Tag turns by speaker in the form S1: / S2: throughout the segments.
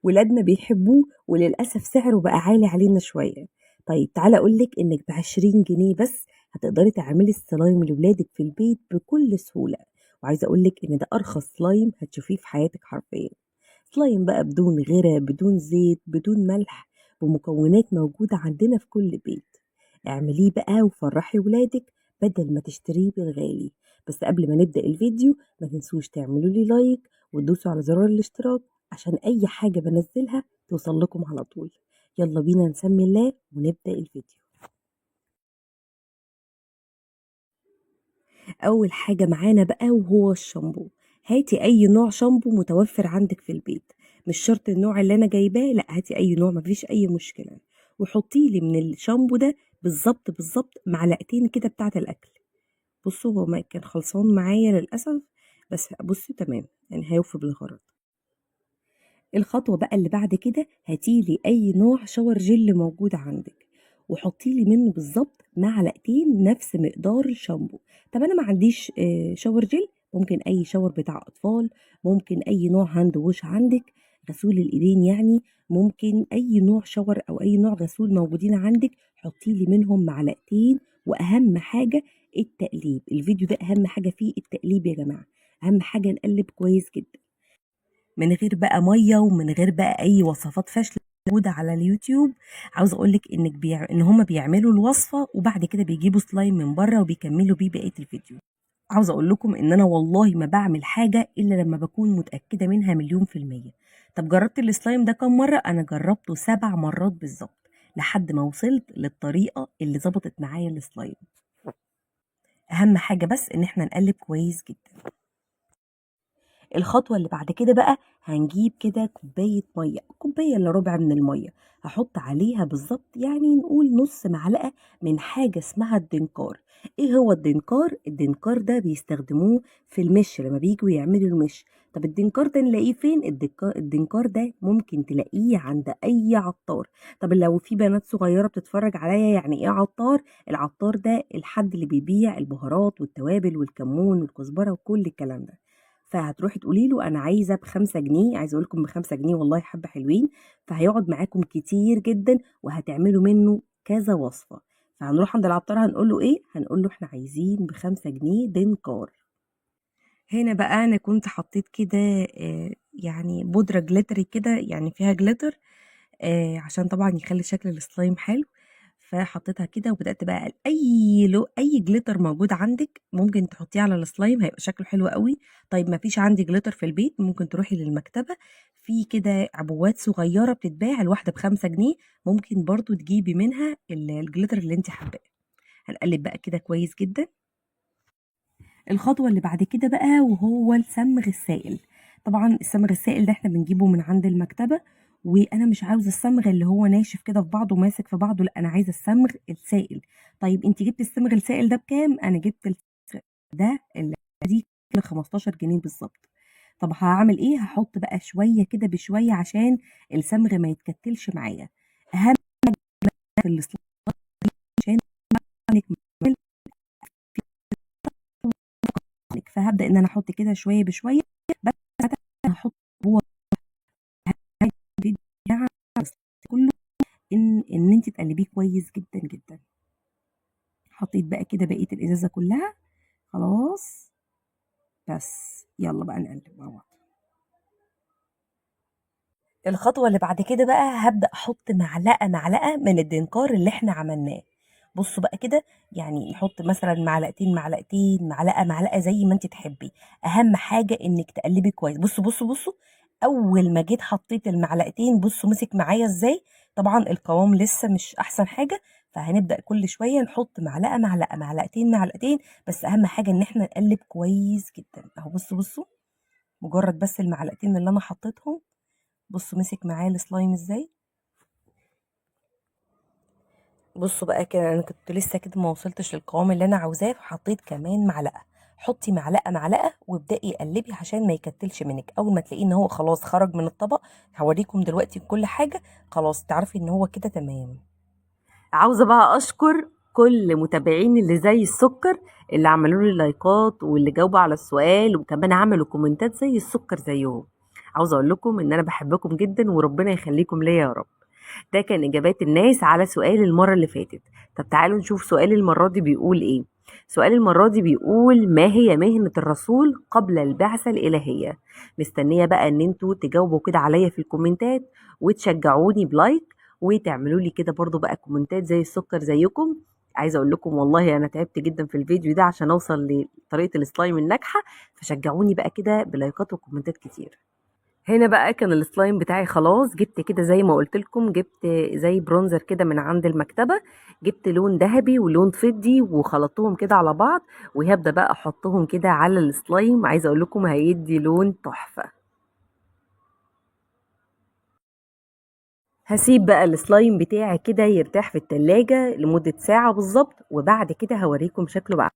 S1: ولادنا بيحبوه وللأسف سعره بقى عالي علينا شوية. طيب تعالى أقولك إنك ب20 جنيه بس هتقدري تعملي السلايم لولادك في البيت بكل سهولة. وعايزة أقولك إن ده أرخص سلايم هتشوفيه في حياتك حرفيا. سلايم بقى بدون غيرة، بدون زيت، بدون ملح، بمكونات موجودة عندنا في كل بيت. اعمليه بقى وفرحي ولادك بدل ما تشتريه بالغالي. بس قبل ما نبدأ الفيديو ما تنسوش تعملوا لي لايك وتدوسوا على زرار الاشتراك عشان أي حاجة بنزلها توصل لكم على طول. يلا بينا نسمي الله ونبدأ الفيديو. أول حاجة معانا بقى وهو الشامبو. هاتي أي نوع شامبو متوفر عندك في البيت، مش شرط النوع اللي أنا جايباه، لأ هاتي أي نوع مفيش أي مشكلة. وحطي لي من الشامبو ده بالظبط معلقتين كده بتاعة الأكل. بصوا هو ما كان خلصان معايا للأسف، بس بصوا تمام يعني هيوفي بالغرض. الخطوة بقى اللي بعد كده هاتيلي أي نوع شاور جل موجود عندك وحطيلي منه بالظبط معلقتين نفس مقدار الشامبو. طب أنا ما عنديش شاور جل، ممكن أي شاور بتاع أطفال، ممكن أي نوع هاند ووش عندك، غسول الإيدين يعني، ممكن أي نوع شاور أو أي نوع غسول موجودين عندك حطيلي منهم معلقتين. وأهم حاجة التقليب، الفيديو ده أهم حاجة فيه التقليب يا جماعة، أهم حاجة نقلب كويس جدا من غير بقى ميه ومن غير بقى اي وصفات فاشله موجوده على اليوتيوب. عاوزه اقول لك ان هم بيعملوا الوصفه وبعد كده بيجيبوا سلايم من بره وبيكملوا بيه بقيه الفيديو. عاوزه اقول لكم ان انا والله ما بعمل حاجه الا لما بكون متاكده منها مليون في الميه. طب جربت السلايم ده كام مره؟ انا جربته 7 مرات بالظبط لحد ما وصلت للطريقه اللي ظبطت معايا السلايم. اهم حاجه بس ان احنا نقلب كويس جدا. الخطوة اللي بعد كده بقى هنجيب كده كوباية مية، كوباية الا ربع من المية، هحط عليها بالظبط يعني نقول نص معلقة من حاجة اسمها الدنكار. ايه هو الدنكار؟ الدنكار ده بيستخدموه في المش لما بييجوا يعملوا المش. طب الدنكار ده نلاقيه فين؟ الدنكار ده ممكن تلاقيه عند اي عطار. طب لو في بنات صغيرة بتتفرج عليا، يعني ايه عطار؟ العطار ده الحد اللي بيبيع البهارات والتوابل والكمون والكزبرة وكل الكلام ده. فهتروحي تقولي له انا عايزه ب5 جنيه، عايزه اقول لكم ب5 جنيه والله حبه حلوين، فهيقعد معاكم كتير جدا وهتعملوا منه كذا وصفه. فهنروح عند العطار هنقول له ايه؟ هنقول له احنا عايزين ب5 جنيه دنكار. هنا بقى انا كنت حطيت كده يعني بودره جليتري كده يعني فيها جليتر، عشان طبعا يخلي شكل السلايم حلو. فحطيتها كده وبدات بقى اي جليتر موجود عندك ممكن تحطيه على السلايم هيبقى شكله حلو قوي. طيب ما فيش عندي جليتر في البيت، ممكن تروحي للمكتبه في كده عبوات صغيره بتتباع الواحده ب5 جنيه، ممكن برضو تجيبي منها الجليتر اللي انت حباه. هنقلب بقى كده كويس جدا. الخطوة اللي بعد كده بقى وهو الصمغ السائل. طبعا الصمغ السائل ده احنا بنجيبه من عند المكتبة، وانا مش عاوزه الصمغ اللي هو ناشف كده في بعضه ماسك في بعضه، لا انا عايزه الصمغ السائل. طيب انت جبت الصمغ السائل ده بكام؟ انا جبت ده اللي دي 15 جنيه بالظبط. طب هعمل ايه؟ هحط بقى شويه كده بشويه عشان الصمغ ما يتكتلش معايا. اهم في السلايد عشان فهبدا ان انا احط كده شويه بشويه. بس هحط جوه يعني كله ان انت تقلبيه كويس جدا جدا. حطيت بقى كده بقيه الازازه كلها خلاص. بس يلا بقى نقلب مع بعض. الخطوه اللي بعد كده بقى هبدا احط معلقه من الدنكار اللي احنا عملناه. بصوا بقى كده، يعني يحط مثلا معلقتين معلقه زي ما انت تحبي. اهم حاجه انك تقلبي كويس. بصوا اول ما جيت حطيت المعلقتين بصوا مسك معايا ازاي. طبعا القوام لسه مش احسن حاجه، فهنبدا كل شويه نحط معلقتين. بس اهم حاجه ان احنا نقلب كويس جدا اهو. بصوا مجرد بس المعلقتين اللي انا حطيتهم بصوا مسك معايا السلايم ازاي. بصوا بقى كده انا كنت لسه كده ما وصلتش للقوام اللي انا عاوزاه فحطيت كمان معلقه. حطي معلقه وابدأي قلبي عشان ما يكتلش منك. اول ما تلاقيه ان هو خلاص خرج من الطبق، هوريكم دلوقتي كل حاجه، خلاص تعرفي ان هو كده تمام. عاوزه بقى اشكر كل متابعين اللي زي السكر، اللي عملوا لي لايكات واللي جاوبوا على السؤال وكمان عملوا كومنتات زي السكر زيهم. عاوزه اقول لكم ان انا بحبكم جدا وربنا يخليكم ليا يا رب. ده كان اجابات الناس على سؤال المره اللي فاتت. طب تعالوا نشوف سؤال المره دي بيقول ايه. سؤال المره دي بيقول: ما هي مهنه الرسول قبل البعثه الالهيه؟ مستنيه بقى ان انتوا تجاوبوا كده عليا في الكومنتات، وتشجعوني بلايك، وتعملوا لي كده برضو بقى كومنتات زي السكر زيكم. عايزه اقول لكم والله انا تعبت جدا في الفيديو ده عشان اوصل لطريقه السلايم الناجحه، فشجعوني بقى كده بلايكات وكومنتات كتير. هنا بقى كان السلايم بتاعي خلاص، جبت كده زي ما قلت لكم، جبت زي برونزر كده من عند المكتبة، جبت لون ذهبي ولون فضي وخلطتهم كده على بعض، وهبدأ بقى احطهم كده على السلايم. عايزة اقول لكم هيدي لون تحفة. هسيب بقى السلايم بتاعي كده يرتاح في التلاجة لمدة ساعة بالظبط، وبعد كده هوريكم شكله بقى.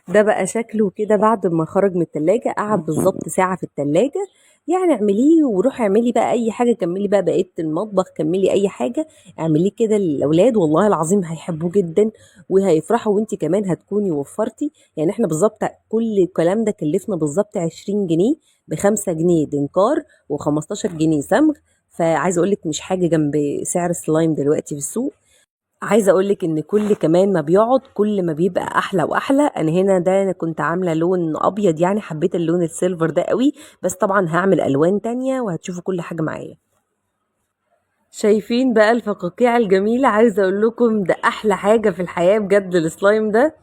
S1: ده بقى شكله كده بعد ما خرج من التلاجة، قعد بالظبط ساعة في التلاجة. يعني اعمليه وروحي اعملي بقى اي حاجة، كملي بقى بقية المطبخ، كملي اي حاجة اعمليه كده للاولاد، والله العظيم هيحبوه جدا وهيفرحوا، وانتي كمان هتكوني وفرتي. يعني احنا بالظبط كل الكلام ده كلفنا بالظبط 20 جنيه، ب5 جنيه دنكار و15 جنيه صمغ. فعايزه اقولك مش حاجه جنب سعر السلايم دلوقتي في السوق. عايزه اقولك ان كل كمان ما بيقعد كل ما بيبقى احلى واحلى. انا هنا ده انا كنت عامله لون ابيض، يعني حبيت اللون السيلفر ده قوي، بس طبعا هعمل الوان تانية وهتشوفوا كل حاجه معايا. شايفين بقى الفقاقيع الجميله؟ عايزه اقول لكم ده احلى حاجه في الحياه بجد، السلايم ده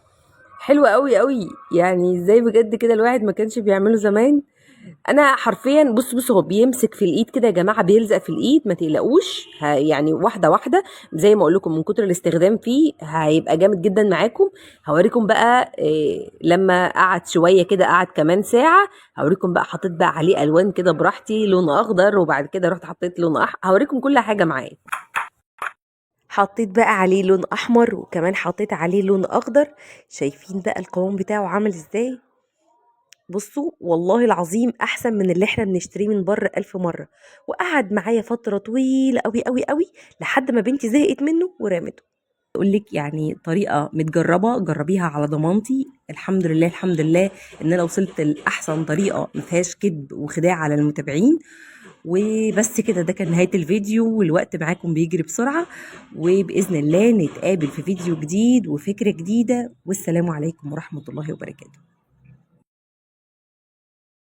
S1: حلو قوي قوي. يعني ازاي بجد كده الواحد ما كانش بيعمله زمان. انا حرفيا بص هو بيمسك في الايد كده يا جماعه، بيلزق في الايد، ما تقلقوش، يعني واحده واحده زي ما اقول لكم، من كتر الاستخدام فيه هيبقى جامد جدا معاكم. هوريكم بقى إيه لما قعد شويه كده، قعد كمان ساعه، هوريكم بقى حطيت بقى عليه الوان كده براحتي، لون اخضر، وبعد كده رحت حطيت لون هوريكم كل حاجه معايا. حطيت بقى عليه لون احمر، وكمان حطيت عليه لون اخضر. شايفين بقى القوام بتاعه عامل ازاي؟ بصوا والله العظيم احسن من اللي احنا بنشتريه من بره 1000 مرة. وقعد معايا فترة طويلة قوي قوي قوي، لحد ما بنتي زهقت منه ورمته. اقول لك يعني طريقة متجربة، جربيها على ضمانتي. الحمد لله الحمد لله ان انا وصلت لاحسن طريقة ما فيهاش كذب وخداع على المتابعين. وبس كده، ده كان نهاية الفيديو، والوقت معاكم بيجري بسرعة. وبإذن الله نتقابل في فيديو جديد وفكرة جديدة، والسلام عليكم ورحمة الله وبركاته.